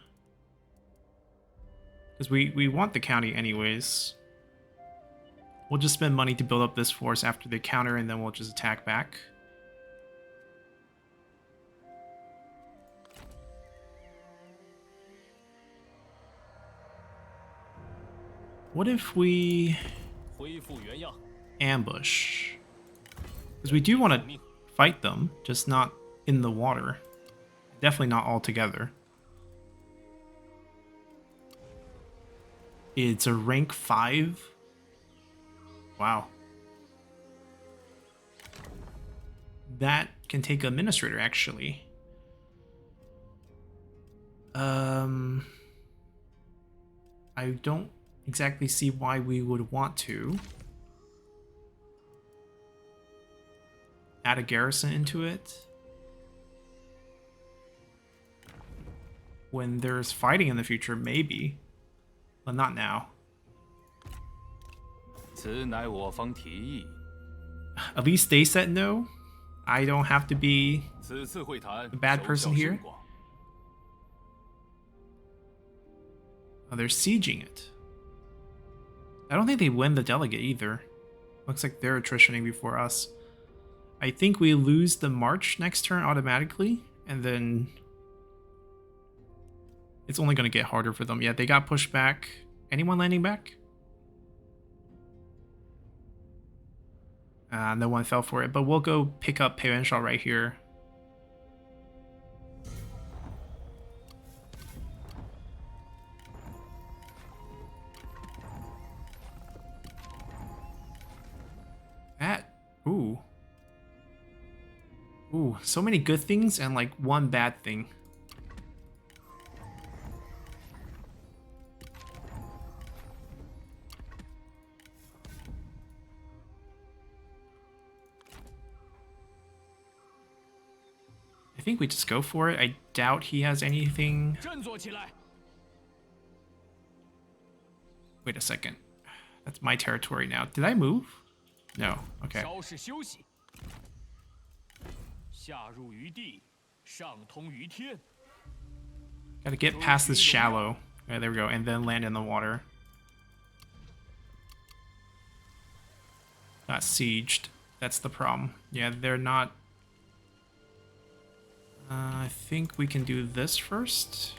Because we want the county anyways. We'll just spend money to build up this force after the counter and then we'll just attack back. What if we ambush? Because we do want to fight them, just not in the water. Definitely not all together. It's a rank 5. Wow. That can take administrator, actually. I don't exactly see why we would want to add a garrison into it when there's fighting in the future, maybe, but not now. At least they said no. I don't have to be the bad person here. Oh, they're sieging it. I don't think they win the delegate either. Looks like they're attritioning before us. I think we lose the march next turn automatically, and then it's only going to get harder for them. Yeah, they got pushed back. Anyone landing back? No one fell for it, but we'll go pick up Peivenshaw right here. Ooh. Ooh, so many good things and like one bad thing. I think we just go for it. I doubt he has anything. Wait a second. That's my territory now. Did I move? No. Okay. Gotta get past this shallow. Okay, there we go. And then land in the water. Got sieged. That's the problem. Yeah, they're not... I think we can do this first.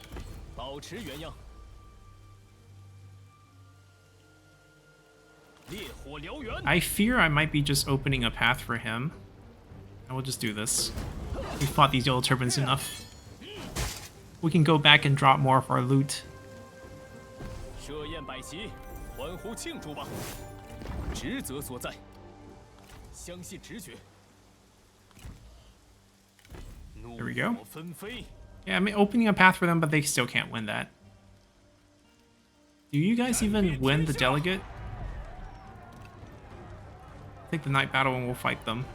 I fear I might be just opening a path for him. I will just do this. We fought these yellow turbans enough. We can go back and drop more of our loot. There we go. Yeah, I'm opening a path for them, but they still can't win that. Do you guys even win the delegate? Take the night battle and we'll fight them.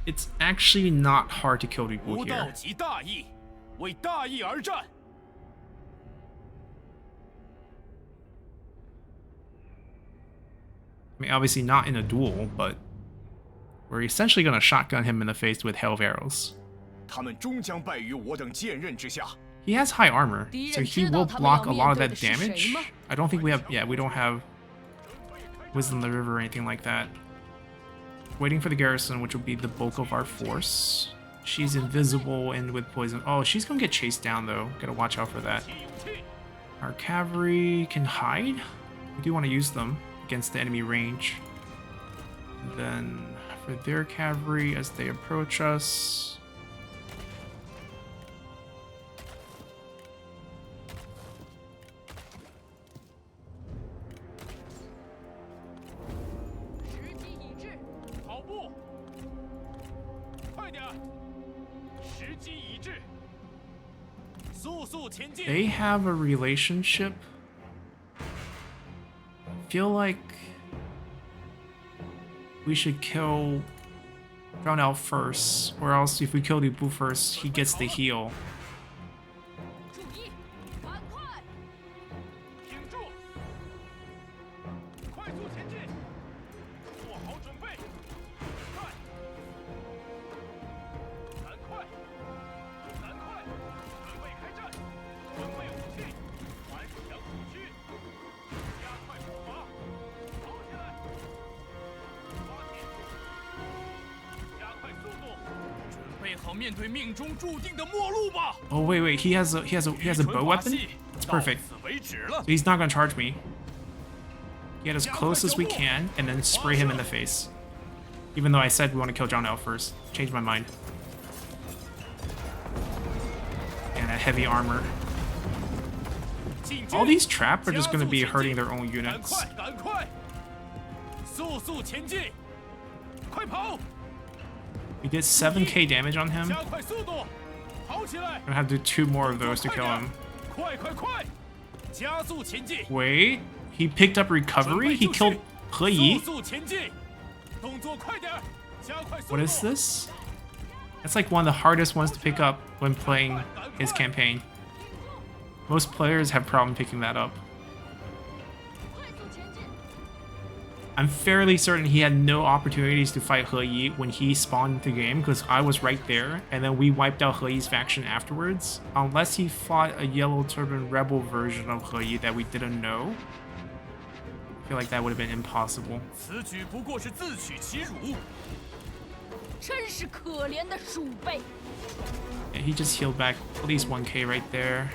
It's actually not hard to kill people here. I mean, obviously not in a duel, but we're essentially going to shotgun him in the face with hail of arrows. He has high armor, so he will block a lot of that damage. I don't think we have... Yeah, we don't have Wisdom of the River or anything like that. Waiting for the garrison, which will be the bulk of our force. She's invisible and with poison. Oh, she's gonna get chased down though. Gotta watch out for that. Our cavalry can hide. We do want to use them against the enemy range. And then for their cavalry as they approach us. They have a relationship. I feel like we should kill Drown Elf first, or else if we kill Lu Bu first, he gets the heal. Oh wait, he has a bow weapon? It's perfect. So he's not gonna charge me. Get as close as we can and then spray him in the face. Even though I said we want to kill Drown Elf first. Change my mind. And a heavy armor. All these trap are just gonna be hurting their own units. We did 7k damage on him. I'm gonna have to do 2 more of those to kill him. Wait, he picked up recovery? He killed He Yi? What is this? That's like one of the hardest ones to pick up when playing his campaign. Most players have problem picking that up. I'm fairly certain he had no opportunities to fight He Yi when he spawned into the game because I was right there and then we wiped out He Yi's faction afterwards. Unless he fought a Yellow Turban Rebel version of He Yi that we didn't know. I feel like that would have been impossible. Yeah, he just healed back at least 1k right there.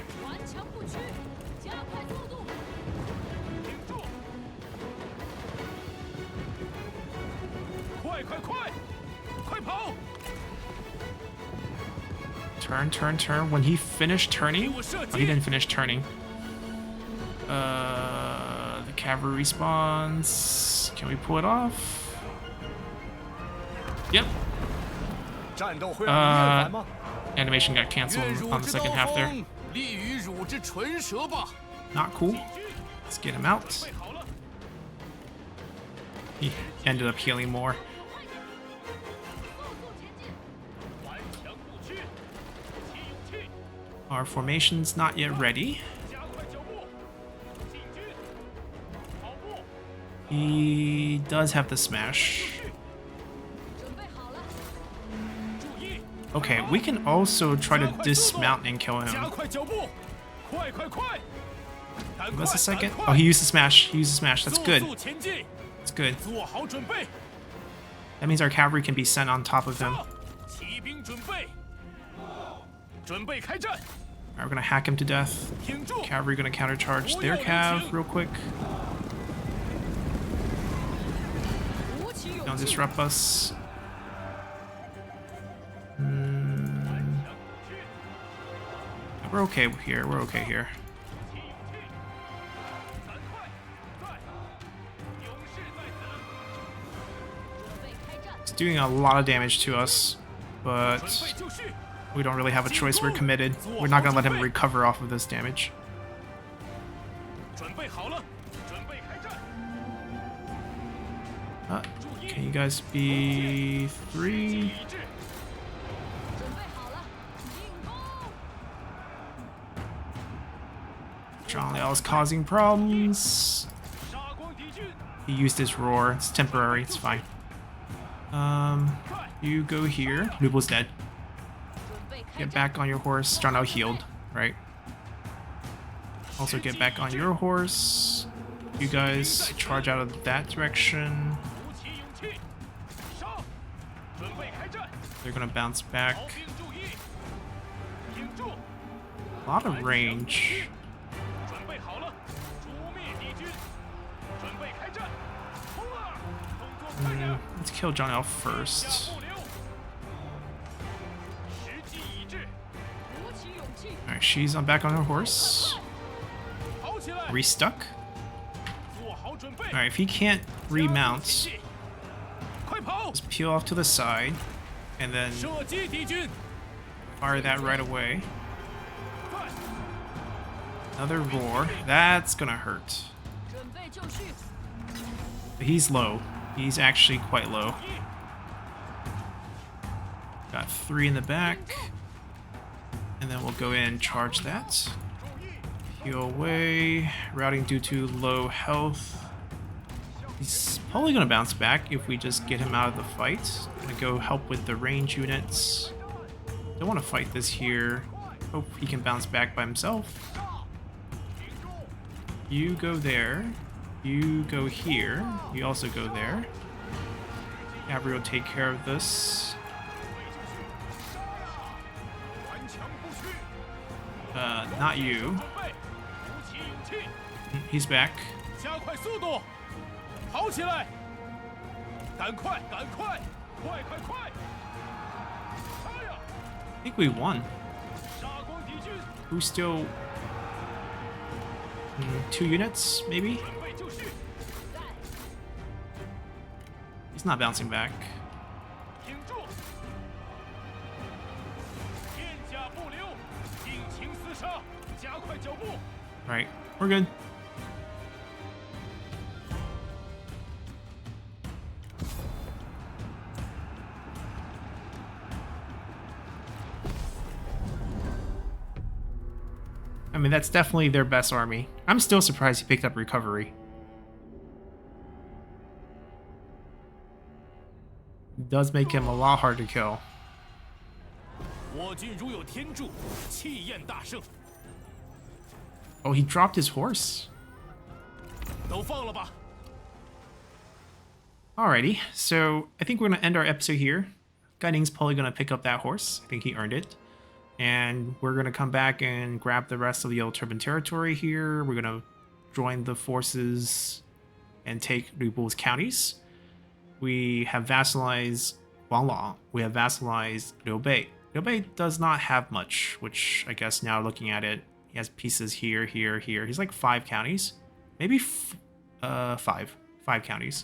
Turn. When he finished turning... Oh, he didn't finish turning. The cavalry spawns. Can we pull it off? Yep. Animation got canceled on the second half there. Not cool. Let's get him out. He ended up healing more. Our formation's not yet ready. He does have the smash. Okay, we can also try to dismount and kill him. Give us a second. Oh, he used the smash. He used the smash. That's good. That's good. That means our cavalry can be sent on top of him. Alright, we're gonna hack him to death. Cavalry gonna countercharge their cav real quick. Don't disrupt us. We're okay here. We're okay here. It's doing a lot of damage to us, but we don't really have a choice. We're committed. We're not gonna let him recover off of this damage. Can you guys be 3? Zhang Liao's causing problems. He used his roar. It's temporary. It's fine. You go here. Lu Bu's dead. Get back on your horse. Zhang Liao healed, right? Also get back on your horse. You guys charge out of that direction. They're gonna bounce back. 炮兵注意，挺住， A lot of range. 准备好了，诛灭敌军，准备开战，冲啊！动作快点， Let's kill John L 下 first. 不留，时机已至，鼓起勇气， Alright, she's on back on her horse. 跑起来， Are we stuck? 做好准备， Alright, if he can't remount, 快跑， just peel off to the side and then 射击敌军， fire that right away. 快！ Another roar. That's gonna hurt. 准备就绪， He's low. He's actually quite low. Got 3 in the back. And then we'll go in and charge that. Heal away. Routing due to low health. He's probably gonna bounce back if we just get him out of the fight. Gonna go help with the range units. Don't want to fight this here. Hope he can bounce back by himself. You go there. You go here. You also go there. Avery will take care of this. 顽强不屈， Not you. 准备，鼓起勇气， He's back. 加快速度，跑起来！赶快，赶快，快快快！杀呀！ I think we won. 杀光敌军， Who's still 2 units, maybe? 准备就绪， He's not bouncing back. 挺住！片甲不留，尽情厮杀，加快脚步。 Right, we're good. I mean, that's definitely their best army. I'm still surprised he picked up recovery. It does make him a lot hard to kill. 我军如有天助，气焰大盛。 Oh, he dropped his horse. 都放了吧。 Alrighty, so I think we're going to end our episode here. Gunning's probably going to pick up that horse. I think he earned it. And we're going to come back and grab the rest of the Yellow Turban territory here. We're going to join the forces and take Ribul's counties. We have vassalized Wanglong. We have vassalized Liu Bei. Liu Bei does not have much, which I guess now looking at it, he has pieces here, here, here. He's like 5 counties. Maybe 5 counties.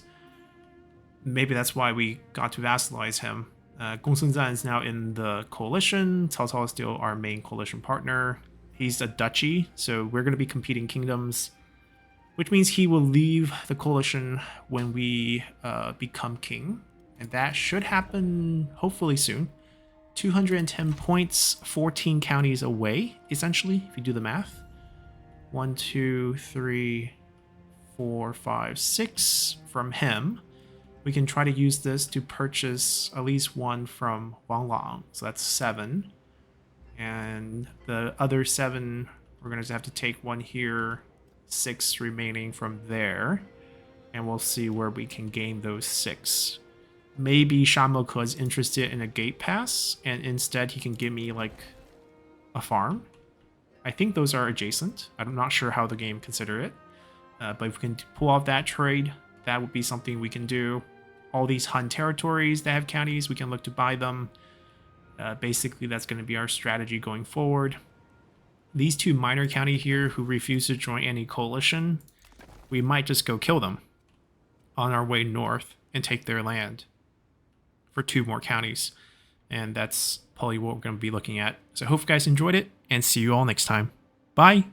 Maybe that's why we got to vassalize him. Gong Sun-zan is now in the coalition. Cao Cao is still our main coalition partner. He's a duchy, so we're going to be competing kingdoms, which means he will leave the coalition when we become king. And that should happen hopefully soon. 210 points, 14 counties away, essentially, if you do the math. 1, 2, 3, 4, 5, 6 from him. We can try to use this to purchase at least 1 from Wanglong. So that's 7. And the other 7, we're going to have to take 1 here, 6 remaining from there. And we'll see where we can gain those 6. Maybe Shamoko is interested in a gate pass, and instead he can give me like a farm. I think those are adjacent. I'm not sure how the game consider it. But if we can pull off that trade, that would be something we can do. All these Han territories that have counties, we can look to buy them. Basically, that's going to be our strategy going forward. These 2 minor county here who refuse to join any coalition, we might just go kill them on our way north and take their land for 2 more counties. And that's probably what we're going to be looking at. So I hope you guys enjoyed it, and see you all next time. Bye!